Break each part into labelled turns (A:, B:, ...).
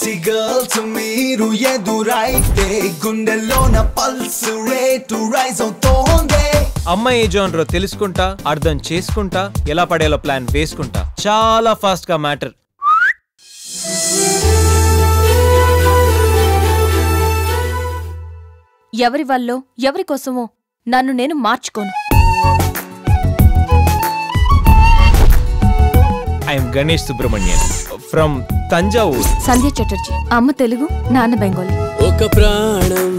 A: sexy girls మీరు ఎదురైతే గుండెల్లోన పల్స్ రేటు రైజ్ అవుతోంది
B: అమ్మాయి ఏ జోనరో తెలుసుకుంటా అర్థం చేసుకుంటా ఎలా పడేలో ప్లాన్ వేసుకుంటా చాలా ఫాస్ట్ గా మ్యాటర్
C: ఎవరి వల్లో ఎవరి కోసమో నన్ను నేను మార్చుకోను
B: ఐఎమ్ గణేష్ సుబ్రహ్మణ్యన్ ఫ్రమ్ తంజావూర్
C: సంధ్య చటర్జీ అమ్మ తెలుగు నాన్న బెంగాలీ
D: ఒక ప్రాణం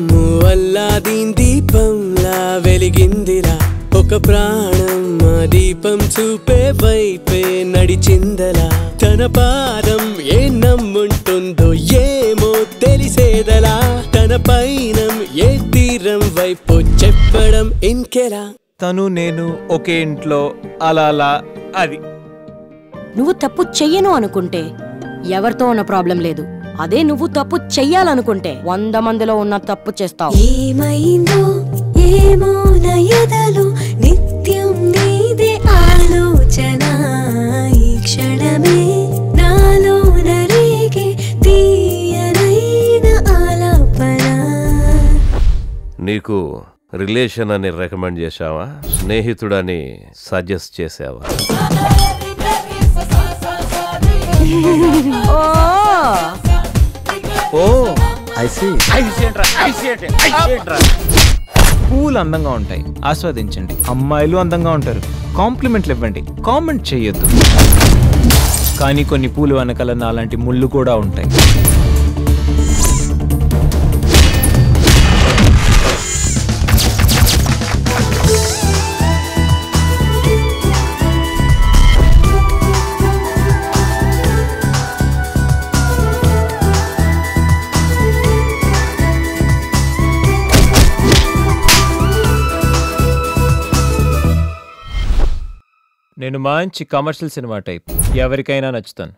D: అల్లాదీన్ దీపంలా వెలిగిందిరా ఒక ప్రాణం ఆ దీపం చూపే వైపే నడిచిందలా తన పాదం ఏ నమ్ముంటుందో ఏమో తెలిసేదలా తన పైనం ఏ తీరం వైపు చెప్పడం ఇంకెలా
B: తను నేను ఒకే ఇంట్లో అలా అది
E: నువ్వు తప్పు చెయ్యను అనుకుంటే ఎవరితో ఉన్న ప్రాబ్లం లేదు అదే నువ్వు తప్పు చెయ్యాలనుకుంటే 100 మందిలో ఉన్న తప్పు చేస్తావు
F: ఏమైందో ఏమో నా ఎదలో నిత్యం నీదే ఆలోచన ఈ క్షణమే నాలో నరేగే తీయనైన ఆలాపన
G: నీకు రిలేషన్ అని రికమెండ్ చేశావా స్నేహితుడని సజెస్ట్ చేసావా
B: పూలు అందంగా ఉంటాయి ఆస్వాదించండి అమ్మాయిలు అందంగా ఉంటారు కాంప్లిమెంట్లు ఇవ్వండి కామెంట్ చేయొద్దు కానీ కొన్ని పూలు వెనకాల నాలాంటి ముళ్ళు కూడా ఉంటాయి నేను మంచి కమర్షియల్ సినిమా టైప్ ఎవరికైనా నచ్చుతాను